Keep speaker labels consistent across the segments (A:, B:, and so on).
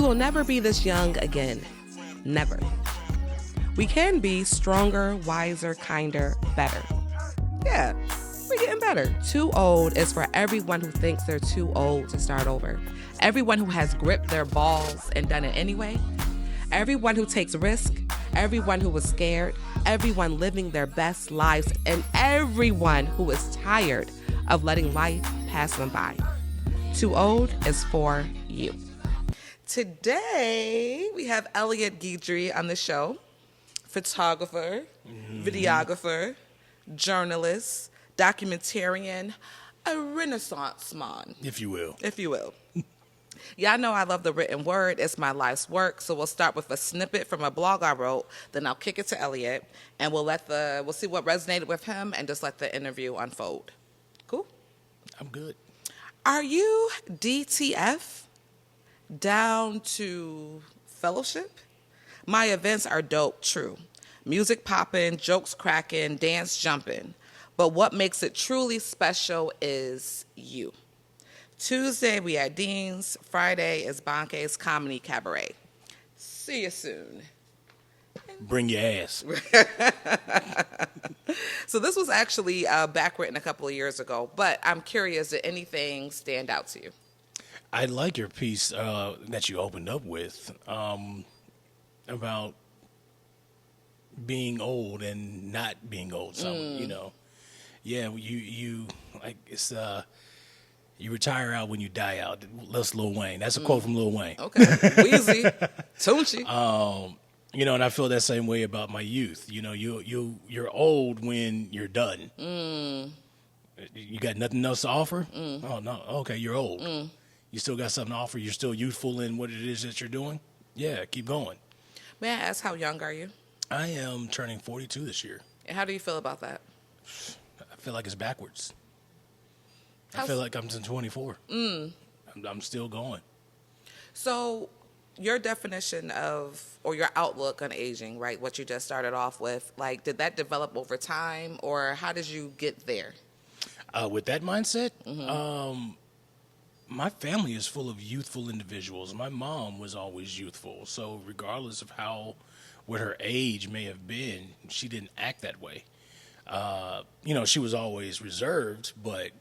A: will never be this young again. Never. We can be stronger, wiser, kinder, better. Yeah, we're getting better. Too Old is for everyone who thinks they're too old to start over. Everyone who has gripped their balls and done it anyway. Everyone who takes risk. Everyone who was scared. Everyone living their best lives. And everyone who is tired of letting life pass them by. Too Old is for you. Today, we have Elliot Guidry on the show. Photographer, videographer, journalist, documentarian, a renaissance man.
B: If you will.
A: If you will. Y'all know I love the written word. It's my life's work. So we'll start with a snippet from a blog I wrote. Then I'll kick it to Elliot, and we'll see what resonated with him, and just let the interview unfold. Cool?
B: I'm good.
A: Are you DTF? Down to fellowship? My events are dope, true. Music popping, jokes cracking, dance jumping. But what makes it truly special is you. Tuesday, we at Dean's. Friday is Banke's Comedy Cabaret. See you soon.
B: Bring your ass.
A: So this was actually backwritten a couple of years ago, but I'm curious, did anything stand out to you?
B: I like your piece that you opened up with about being old and not being old. You know, yeah, you like it's you retire out when you die out. That's Lil Wayne. That's a quote from Lil Wayne.
A: Okay, Weezy, Tunchi.
B: You know, and I feel that same way about my youth. You know, you're old when you're done. You got nothing else to offer? Oh no, okay, you're old. You still got something to offer. You're still youthful in what it is that you're doing. Yeah, keep going.
A: May I ask, how young are you?
B: I am turning 42 this year.
A: And how do you feel about that?
B: I feel like it's backwards. I feel like I'm 24. I'm still going.
A: So your definition of, or your outlook on aging, right, what you just started off with, like, did that develop over time, or how did you get there?
B: With that mindset, my family is full of youthful individuals. My mom was always youthful. So regardless of what her age may have been, she didn't act that way. You know, she was always reserved, but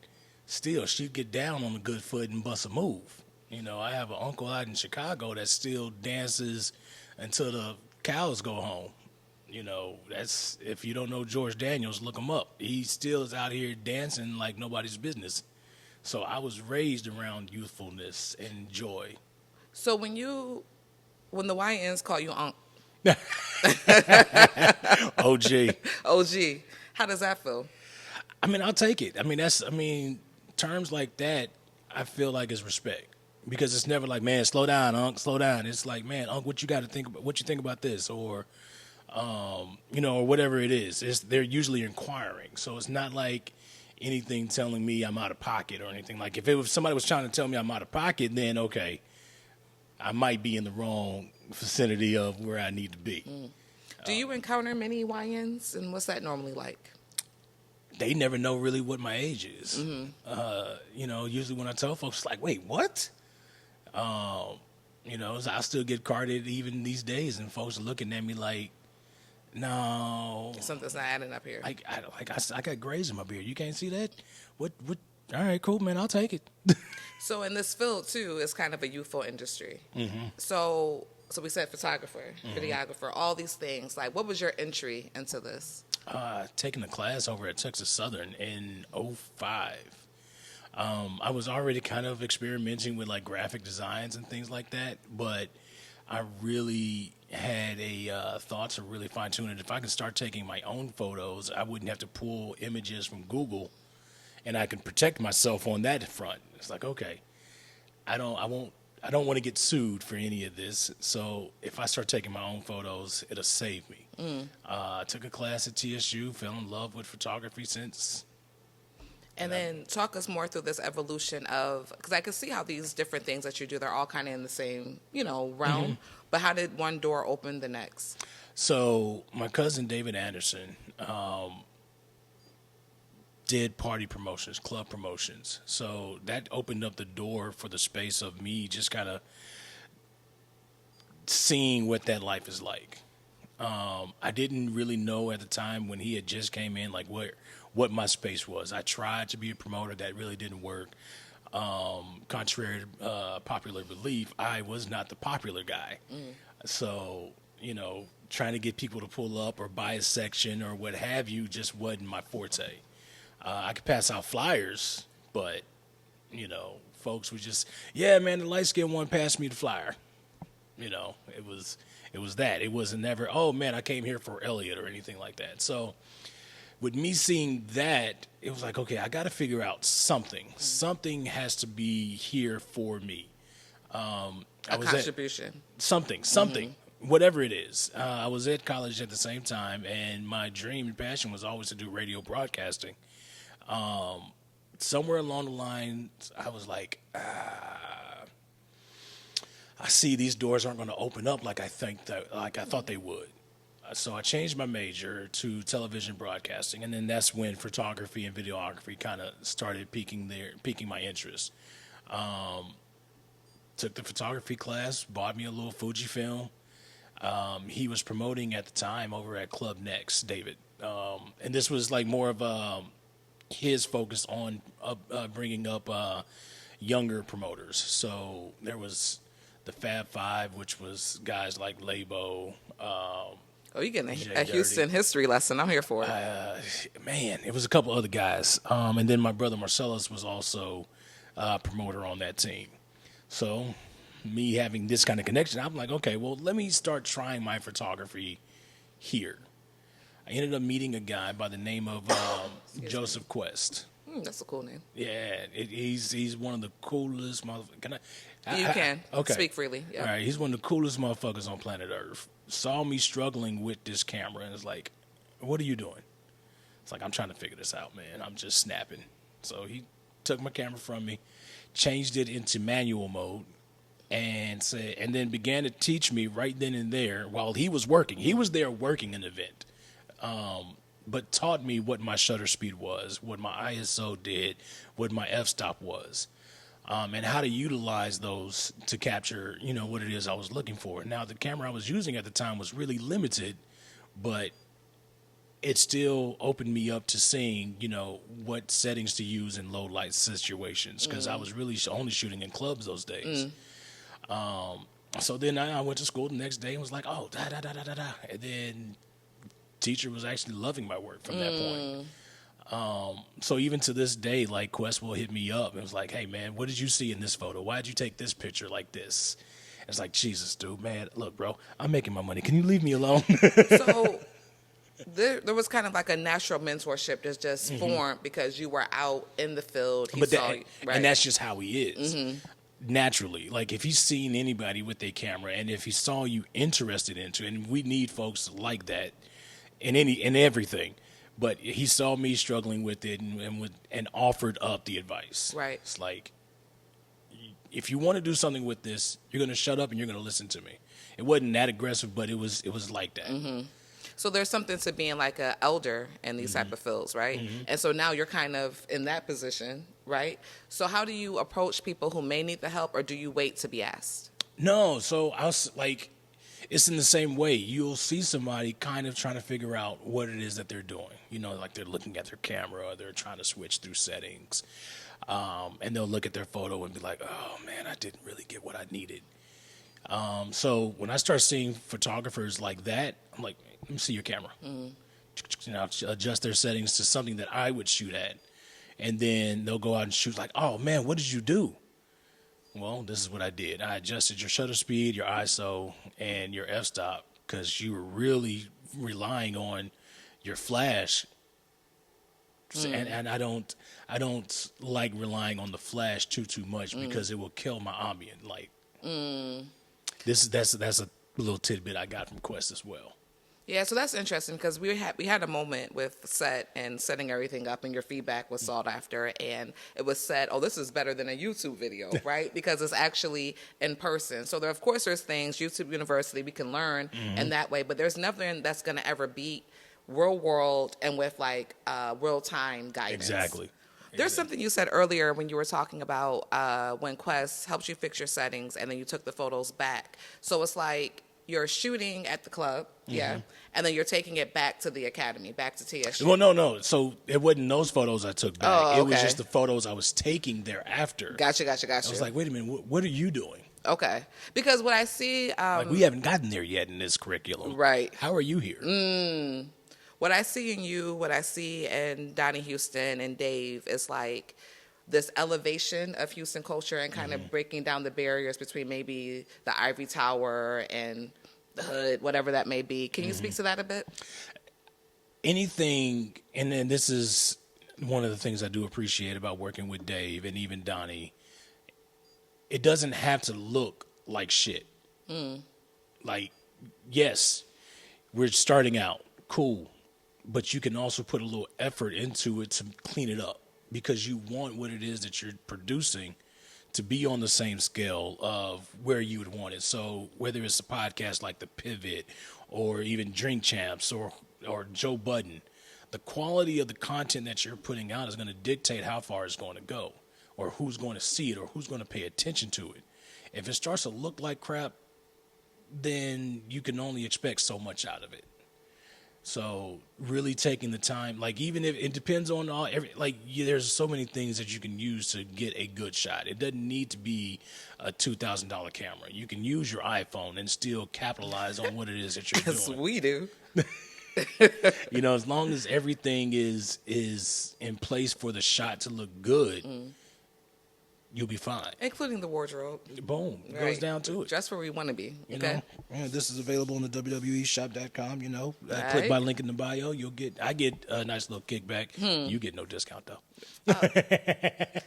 B: still, she'd get down on a good foot and bust a move. You know, I have an uncle out in Chicago that still dances until the cows go home. You know, that's, if you don't know George Daniels, look him up. He still is out here dancing like nobody's business. So I was raised around youthfulness and joy.
A: So when the YNs call you Unc, OG, how does that feel?
B: I mean, I'll take it. I mean, terms like that, I feel like is respect. Because it's never like, man, slow down, Unc, slow down. It's like, man, Unc, what you got to think about? What you think about this? Or, you know, or whatever it is. They're usually inquiring. So it's not like anything telling me I'm out of pocket or anything. Like if somebody was trying to tell me I'm out of pocket, then okay, I might be in the wrong vicinity of where I need to be.
A: Do you encounter many YNs, and what's that normally like?
B: They never know really what my age is. You know, usually when I tell folks, it's like, wait, what? You know, I still get carded even these days, and folks are looking at me like, no,
A: something's not adding up here.
B: I got grays in my beard. You can't see that? What? All right, cool, man. I'll take it.
A: So in this field too, it's kind of a youthful industry. So we said photographer, videographer, all these things. Like, what was your entry into this?
B: Taking a class over at Texas Southern in 2005. I was already kind of experimenting with like graphic designs and things like that, but I really had a thought to really fine tune it. If I could start taking my own photos, I wouldn't have to pull images from Google, and I can protect myself on that front. It's like, okay, I don't want to get sued for any of this. So if I start taking my own photos, it'll save me. I took a class at TSU, fell in love with photography since.
A: And then talk us more through this evolution of, because I can see how these different things that you do, they're all kind of in the same, realm. But how did one door open the next?
B: So my cousin David Anderson did party promotions, club promotions. So that opened up the door for the space of me just kind of seeing what that life is like. I didn't really know at the time when he had just came in, like what my space was. I tried to be a promoter. That really didn't work. Contrary to popular belief, I was not the popular guy. So, trying to get people to pull up or buy a section or what have you just wasn't my forte. I could pass out flyers, but, folks would just, yeah, man, the light-skinned one passed me the flyer. It was that. It wasn't never, oh, man, I came here for Elliot or anything like that. So with me seeing that, it was like, okay, I got to figure out something. Something has to be here for me.
A: A contribution.
B: Something, whatever it is. I was at college at the same time, and my dream and passion was always to do radio broadcasting. Somewhere along the line, I was like, I see these doors aren't going to open up like I thought they would. So I changed my major to television broadcasting, and then that's when photography and videography kind of started piquing my interest. Took the photography class, bought me a little Fujifilm. He was promoting at the time over at Club Next, David, and this was like more of his focus on bringing up younger promoters. So there was the Fab Five, which was guys like Labo.
A: You're getting a Houston history lesson. I'm here for it.
B: Man, it was a couple other guys. And then my brother Marcellus was also a promoter on that team. So me having this kind of connection, I'm like, okay, well, let me start trying my photography here. I ended up meeting a guy by the name of Joseph Quest.
A: That's a cool name.
B: Yeah, he's one of the coolest motherfuckers.
A: You can.
B: Okay.
A: Speak freely. Yeah.
B: All right, he's one of the coolest motherfuckers on planet Earth. Saw me struggling with this camera and is like, what are you doing? It's like, I'm trying to figure this out, man. I'm just snapping. So he took my camera from me, changed it into manual mode, and then began to teach me right then and there while he was working. He was there working an event, but taught me what my shutter speed was, what my ISO did, what my f-stop was. And how to utilize those to capture, what it is I was looking for. Now, the camera I was using at the time was really limited, but it still opened me up to seeing, what settings to use in low light situations, because I was really only shooting in clubs those days. So then I went to school the next day and was like, oh, da-da-da-da-da-da. And then teacher was actually loving my work from that point. So even to this day, like, Quest will hit me up and was like, hey, man, what did you see in this photo? Why did you take this picture like this? And it's like, Jesus, dude, man, look, bro, I'm making my money. Can you leave me alone?
A: So there was kind of like a natural mentorship that just formed because you were out in the field. He saw you, right?
B: And that's just how he is. Naturally, like, if he's seen anybody with a camera and if he saw you interested into it, and we need folks like that in everything. But he saw me struggling with it and offered up the advice.
A: Right.
B: It's like, if you want to do something with this, you're going to shut up and you're going to listen to me. It wasn't that aggressive, but it was like that.
A: So there's something to being like an elder in these type of fields, right? And so now you're kind of in that position, right? So how do you approach people who may need the help, or do you wait to be asked?
B: No, so I was like, it's in the same way. You'll see somebody kind of trying to figure out what it is that they're doing. Like they're looking at their camera, or they're trying to switch through settings. And they'll look at their photo and be like, oh, man, I didn't really get what I needed. So when I start seeing photographers like that, I'm like, let me see your camera. Adjust their settings to something that I would shoot at. And then they'll go out and shoot like, oh, man, what did you do? Well, this is what I did. I adjusted your shutter speed, your ISO, and your f-stop because you were really relying on your flash. And I don't like relying on the flash too much because it will kill my ambient light. That's a little tidbit I got from Quest as well.
A: Yeah, so that's interesting because we had a moment with set and setting everything up, and your feedback was sought after, and it was said, oh, this is better than a YouTube video, right? Because it's actually in person. So of course there's things, YouTube University, we can learn in that way, but there's nothing that's going to ever beat real world and with like real time guidance.
B: Exactly.
A: There's something you said earlier when you were talking about when Quest helps you fix your settings and then you took the photos back. So it's like, you're shooting at the club, yeah, and then you're taking it back to the academy, back to TSU.
B: Well, no. So it wasn't those photos I took back.
A: Oh,
B: It was
A: okay.
B: just the photos I was taking thereafter.
A: Gotcha.
B: I was like, wait a minute, what are you doing?
A: Okay, because what I see,
B: Like, we haven't gotten there yet in this curriculum.
A: Right.
B: How are you here?
A: What I see in you, what I see in Donnie Houston and Dave is like this elevation of Houston culture and kind of breaking down the barriers between maybe the Ivory Tower and the hood, whatever that may be. Can you speak to that a bit?
B: Anything, and then this is one of the things I do appreciate about working with Dave and even Donnie. It doesn't have to look like shit. Like, yes, we're starting out, cool, but you can also put a little effort into it to clean it up because you want what it is that you're producing to be on the same scale of where you would want it. So whether it's a podcast like The Pivot or even Drink Champs or Joe Budden, the quality of the content that you're putting out is going to dictate how far it's going to go or who's going to see it or who's going to pay attention to it. If it starts to look like crap, then you can only expect so much out of it. So really taking the time, like even if it depends on there's so many things that you can use to get a good shot. It doesn't need to be a $2,000 camera. You can use your iPhone and still capitalize on what it is that you're
A: Yes,
B: doing.
A: we do.
B: As long as everything is in place for the shot to look good, you'll be fine.
A: Including the wardrobe.
B: Boom. It goes
A: Right.
B: down to it.
A: Just where we want to be.
B: You
A: Okay.
B: know, yeah, this is available on the WWEshop.com.
A: Right.
B: Click my link in the bio. I get a nice little kickback. You get no discount though.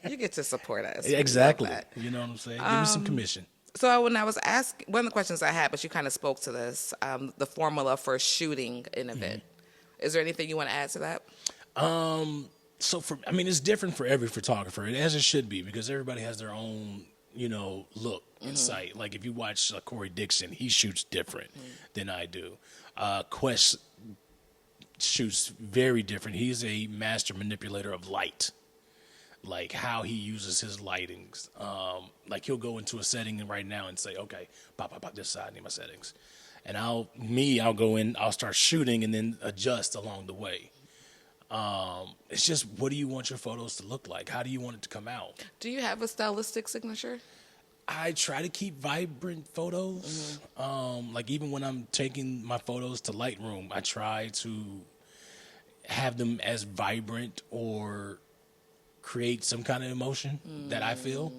A: You get to support us.
B: Exactly.
A: We love that.
B: You know what I'm saying? Give me some commission.
A: So when I was asking, one of the questions I had, but you kind of spoke to this, the formula for shooting an event. Is there anything you want to add to that?
B: So it's different for every photographer, as it should be, because everybody has their own, look and sight. Like if you watch Corey Dixon, he shoots different than I do. Quest shoots very different. He's a master manipulator of light, like how he uses his lightings. Like he'll go into a setting right now and say, okay, pop this side, I need my settings. And I'll go in, I'll start shooting and then adjust along the way. It's just, what do you want your photos to look like? How do you want it to come out?
A: Do you have a stylistic signature?
B: I try to keep vibrant photos. Like even when I'm taking my photos to Lightroom, I try to have them as vibrant or create some kind of emotion that I feel.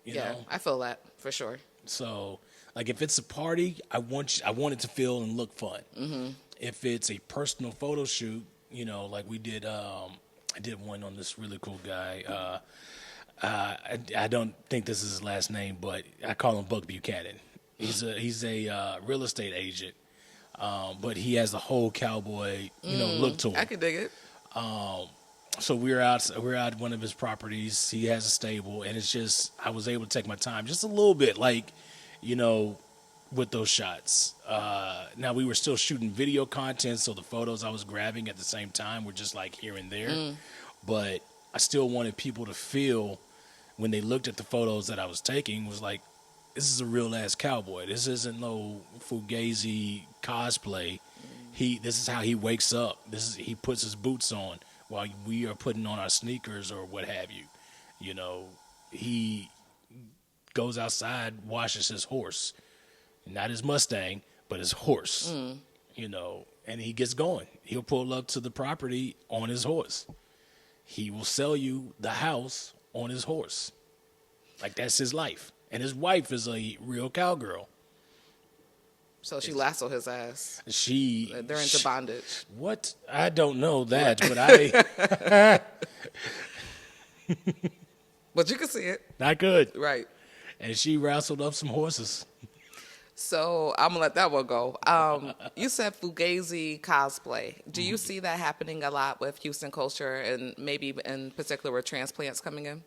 B: You know?
A: I feel that for sure.
B: So, like if it's a party, I want it to feel and look fun. If it's a personal photo shoot, like we did, I did one on this really cool guy. I don't think this is his last name, but I call him Buck Buchanan. He's a real estate agent, but he has the whole cowboy, look to him.
A: I could dig it.
B: So we're out at one of his properties. He has a stable, and it's just, I was able to take my time just a little bit, like, with those shots. Now we were still shooting video content, so the photos I was grabbing at the same time were just like here and there. But I still wanted people to feel when they looked at the photos that I was taking was like, this is a real ass cowboy. This isn't no fugazi cosplay. This is how he wakes up. He puts his boots on while we are putting on our sneakers or what have you. He goes outside, washes his horse. Not his Mustang, but his horse, and he gets going. He'll pull up to the property on his horse. He will sell you the house on his horse. Like, that's his life. And his wife is a real cowgirl.
A: So she lasso his ass. They're into bondage.
B: What? I don't know that, but I...
A: But you can see it.
B: Not good.
A: Right.
B: And she wrestled up some horses.
A: So I'm going to let that one go. You said fugazi cosplay. Do you see that happening a lot with Houston culture and maybe in particular with transplants coming in?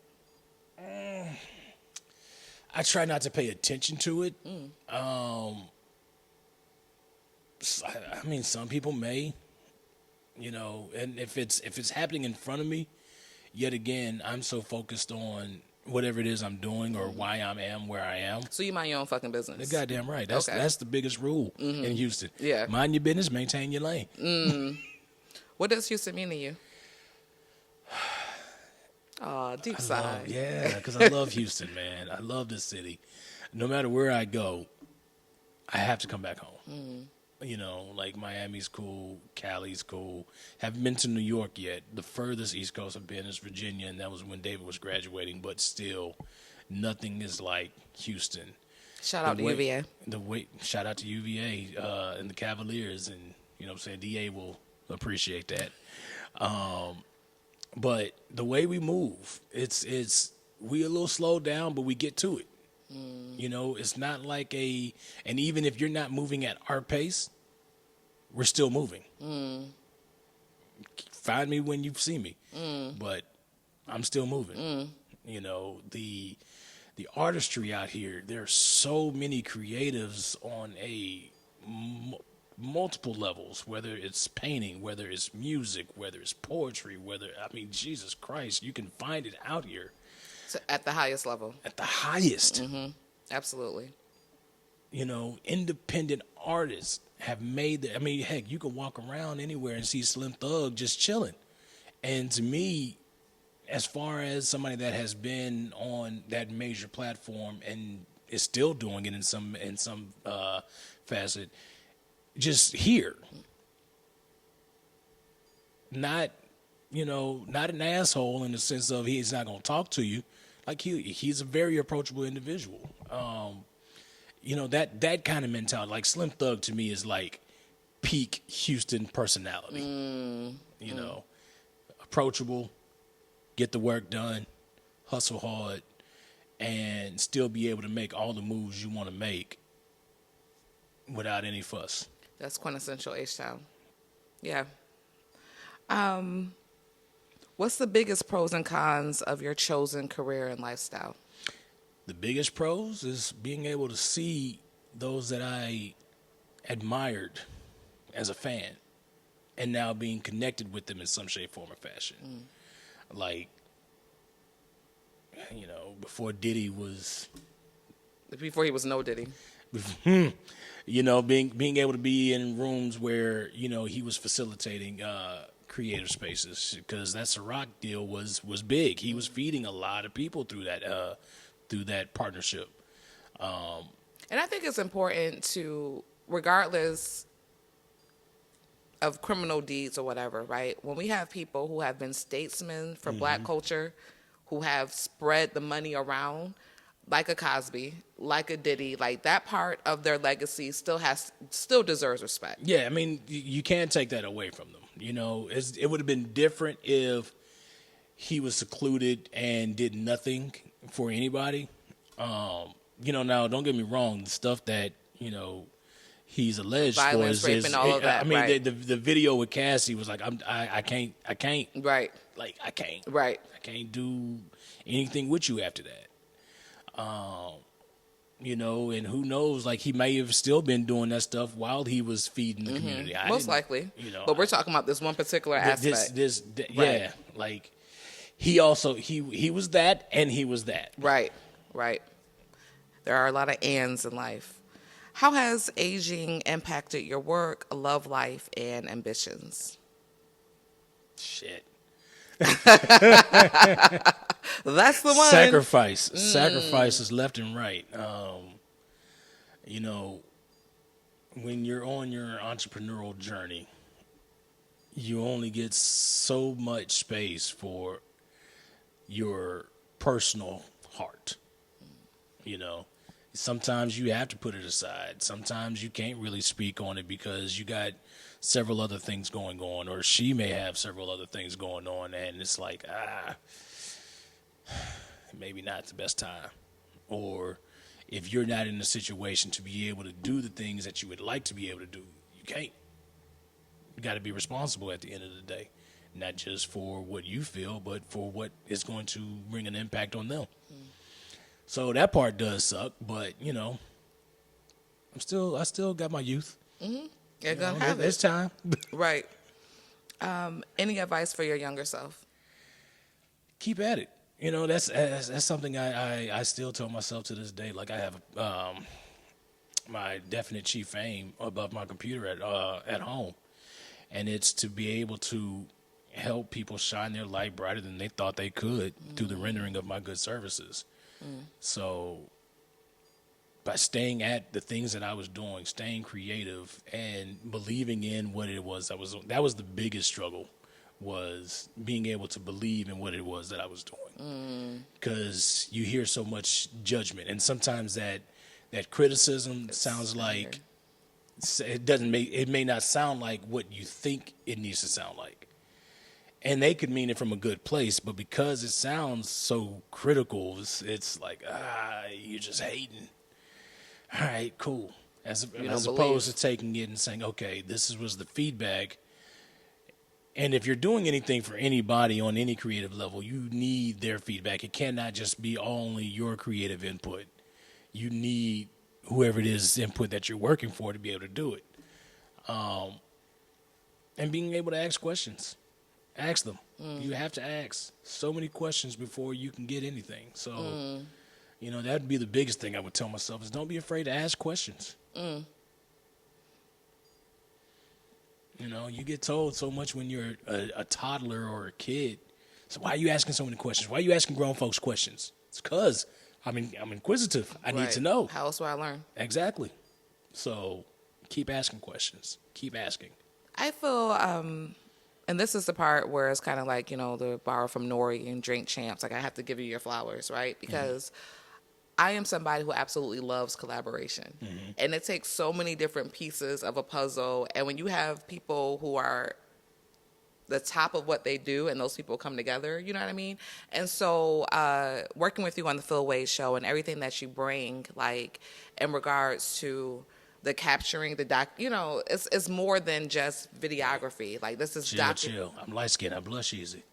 B: I try not to pay attention to it. Some people may, and if it's happening in front of me, yet again, I'm so focused on whatever it is I'm doing or why I am where I am.
A: So you mind your own fucking business.
B: You're goddamn right. That's the biggest rule in Houston.
A: Yeah.
B: Mind your business, maintain your lane.
A: What does Houston mean to you? Oh, deep sigh.
B: Because I love Houston, man. I love this city. No matter where I go, I have to come back home. You know, like Miami's cool, Cali's cool. Haven't been to New York yet. The furthest East Coast I've been is Virginia, and that was when David was graduating. But still, nothing is like Houston.
A: Shout out to UVA.
B: Shout out to UVA and the Cavaliers, and you know what I'm saying, DA will appreciate that. But the way we move, we a little slowed down, but we get to it. You know, it's not like and even if you're not moving at our pace, we're still moving. Find me when you see me, but I'm still moving. You know, the artistry out here, there are so many creatives on multiple levels, whether it's painting, whether it's music, whether it's poetry, Jesus Christ, you can find it out here.
A: So at the highest level.
B: At the highest.
A: Absolutely.
B: You know, independent artists have made heck, you can walk around anywhere and see Slim Thug just chilling. And to me, as far as somebody that has been on that major platform and is still doing it in some facet, just here. Not an asshole in the sense of he's not going to talk to you. Like he's a very approachable individual. You know, that kind of mentality. Like Slim Thug to me is like peak Houston personality. You know, approachable, get the work done, hustle hard, and still be able to make all the moves you want to make without any fuss.
A: That's quintessential H-Town. Yeah. What's the biggest pros and cons of your chosen career and lifestyle?
B: The biggest pros is being able to see those that I admired as a fan and now being connected with them in some shape, form, or fashion. Like, you know, before Diddy was...
A: Before he was no Diddy.
B: You know, being able to be in rooms where, you know, he was facilitating creative spaces, because that Ciroc deal was big. He was feeding a lot of people through that partnership.
A: And I think it's important to, regardless of criminal deeds or whatever, right? When we have people who have been statesmen for Black culture, who have spread the money around, like a Cosby, like a Diddy, like that part of their legacy still deserves respect.
B: Yeah, I mean, you can't take that away from them. You know, it would have been different if he was secluded and did nothing for anybody. You know, now don't get me wrong, the stuff that, you know, he's alleged
A: violence,
B: for
A: rape, and all of that.
B: I mean,
A: right.
B: the video with Cassie was like, I can't.
A: Right.
B: Like, I can't.
A: Right.
B: I can't do anything with you after that. You know, and who knows, like he may have still been doing that stuff while he was feeding the community.
A: Most likely.
B: You know,
A: but we're talking about this one particular aspect.
B: Right. Yeah, like he was that and he was that.
A: Right. There are a lot of ands in life. How has aging impacted your work, love life, and ambitions?
B: Shit.
A: That's the one.
B: Sacrifices left and right. You know, when you're on your entrepreneurial journey, you only get so much space for your personal heart. You know, sometimes you have to put it aside. Sometimes you can't really speak on it because you got several other things going on, or she may have several other things going on, and it's like, maybe not the best time. Or if you're not in a situation to be able to do the things that you would like to be able to do, you can't. You got to be responsible at the end of the day, not just for what you feel, but for what is going to bring an impact on them. So that part does suck, but you know, I still got my youth.
A: You're gonna have
B: it's time.
A: Right. Any advice for your younger self?
B: Keep at it. That's something I still tell myself to this day. Like I have my definite chief aim above my computer at home, and it's to be able to help people shine their light brighter than they thought they could through the rendering of my good services. So by staying at the things that I was doing, staying creative and believing in what it was, that was the biggest struggle, was being able to believe in what it was that I was doing. Because you hear so much judgment, and sometimes that criticism sounds like it may not sound like what you think it needs to sound like. And they could mean it from a good place, but because it sounds so critical, it's like, you're just hating. All right, cool. As opposed to taking it and saying, okay, this was the feedback. And if you're doing anything for anybody on any creative level, you need their feedback. It cannot just be only your creative input. You need whoever it is input that you're working for to be able to do it. And being able to ask questions. Ask them. You have to ask so many questions before you can get anything. So, that would be the biggest thing I would tell myself, is don't be afraid to ask questions. You get told so much when you're a toddler or a kid. So why are you asking so many questions? Why are you asking grown folks questions? It's because I'm inquisitive. I need to know.
A: How else will I learn?
B: Exactly. So keep asking questions. Keep asking.
A: I feel, and this is the part where it's kind of like, the borrow from Nori and Drink Champs. Like, I have to give you your flowers, right? Because I am somebody who absolutely loves collaboration. And it takes so many different pieces of a puzzle. And when you have people who are the top of what they do and those people come together, you know what I mean? And so working with you on the Phil Wade show and everything that you bring, like in regards to the capturing, it's more than just videography. Like, this is
B: chill. I'm light-skinned. I blush easy.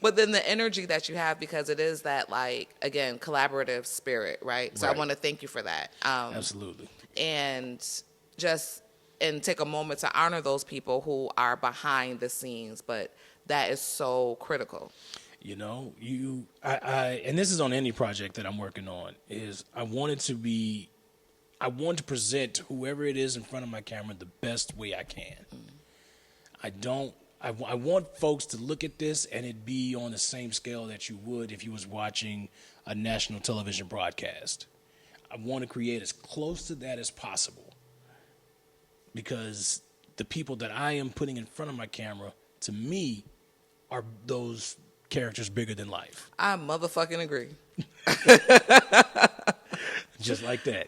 A: But then the energy that you have, because it is that, like, again, collaborative spirit, right? So I want to thank you for that.
B: Absolutely.
A: And take a moment to honor those people who are behind the scenes, but that is so critical.
B: And this is on any project that I'm working on, is I want to present whoever it is in front of my camera the best way I can. I want folks to look at this and it be on the same scale that you would if you was watching a national television broadcast. I want to create as close to that as possible, because the people that I am putting in front of my camera, to me, are those characters bigger than life.
A: I motherfucking agree.
B: Just like that.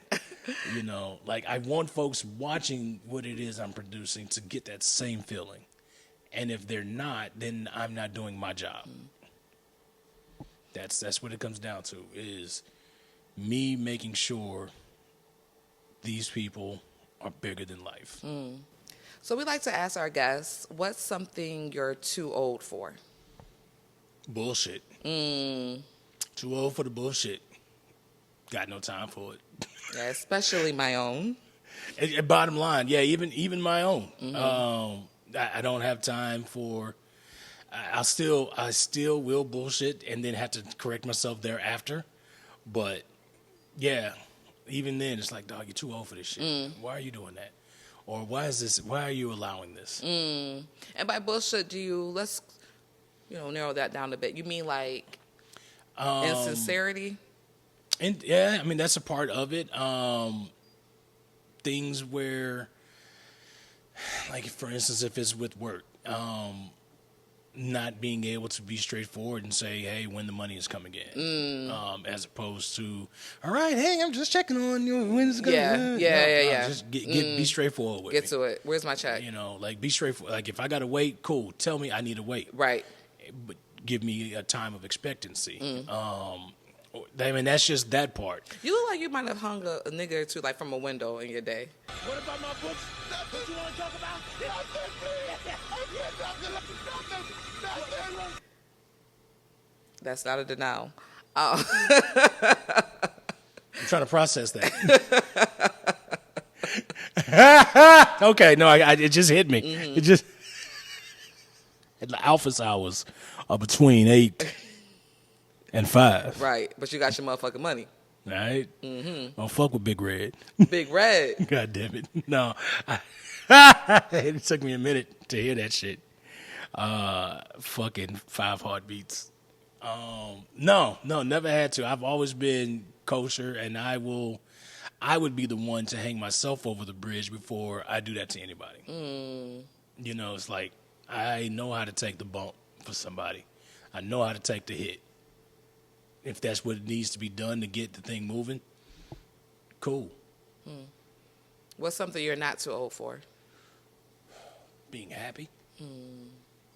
B: Like, I want folks watching what it is I'm producing to get that same feeling. And if they're not, then I'm not doing my job. That's what it comes down to, is me making sure these people are bigger than life.
A: So we like to ask our guests, what's something you're too old for?
B: Bullshit. Too old for the bullshit. Got no time for it.
A: Yeah, especially my own.
B: Bottom line, yeah, even my own. I don't have time for. I still will bullshit and then have to correct myself thereafter. But yeah, even then, it's like, dog, you're too old for this shit. Why are you doing that? Or why are you allowing this?
A: And by bullshit, let's narrow that down a bit. You mean like insincerity?
B: And yeah, I mean, that's a part of it. Things where, like, for instance, if it's with work, not being able to be straightforward and say, hey, when the money is coming in, as opposed to, all right, hey, I'm just checking on you. When's it going?
A: Yeah.
B: Just be straightforward with me.
A: Get to it. Where's my check?
B: Like, be straightforward. Like, if I got to wait, cool. Tell me I need to wait.
A: Right.
B: But give me a time of expectancy. I mean, that's just that part.
A: You look like you might have hung a nigga or two, like, from a window in your day.
C: What about my books? What you want to talk about? Nothing.
A: That's not a denial.
B: I'm trying to process that. Okay, no, it just hit me. It just the office hours are between 8 and 5.
A: Right, but you got your motherfucking money.
B: All right? Mm-hmm. Don't fuck with Big Red.
A: Big Red.
B: God damn it. No. It took me a minute to hear that shit. Fucking 5 heartbeats. No, never had to. I've always been kosher, and I would be the one to hang myself over the bridge before I do that to anybody. You know, it's like, I know how to take the bump for somebody. I know how to take the hit. If that's what needs to be done to get the thing moving, cool.
A: What's something you're not too old for?
B: Being happy.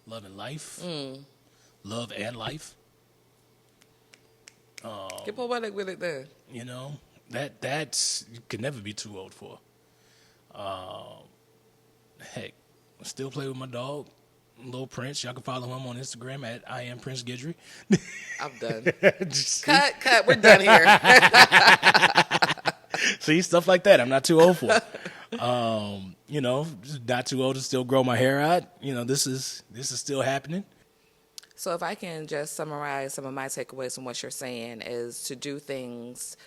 B: Loving life. Love and life.
A: Get poetic with it then.
B: You know, that's you can never be too old for. Heck, I still play with my dog, Little Prince. Y'all can follow him on Instagram at I am Prince Guidry.
A: I'm done. Cut. We're done here.
B: See, stuff like that I'm not too old for. You know, not too old to still grow my hair out. You know, this is still happening.
A: So if I can just summarize some of my takeaways from what you're saying is to do things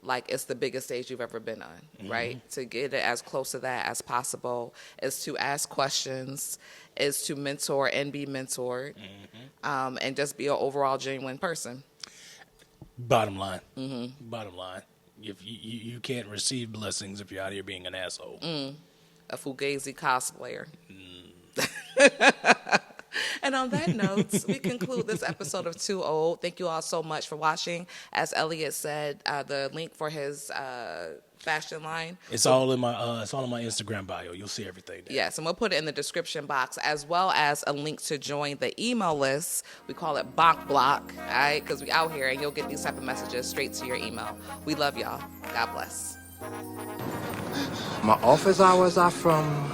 A: like it's the biggest stage you've ever been on, right? To get it as close to that as possible is to ask questions, is to mentor and be mentored, and just be an overall genuine person.
B: Bottom line. Bottom line. If you can't receive blessings if you're out here being an asshole.
A: A Fugazi cosplayer. And on that note, we conclude this episode of Too Old. Thank you all so much for watching. As Elliot said, the link for his fashion line.
B: It's all in my Instagram bio. You'll see everything there.
A: Yes, and we'll put it in the description box, as well as a link to join the email list. We call it Bonk Block, all right? Because we out here, and you'll get these type of messages straight to your email. We love y'all. God bless.
D: My office hours are from...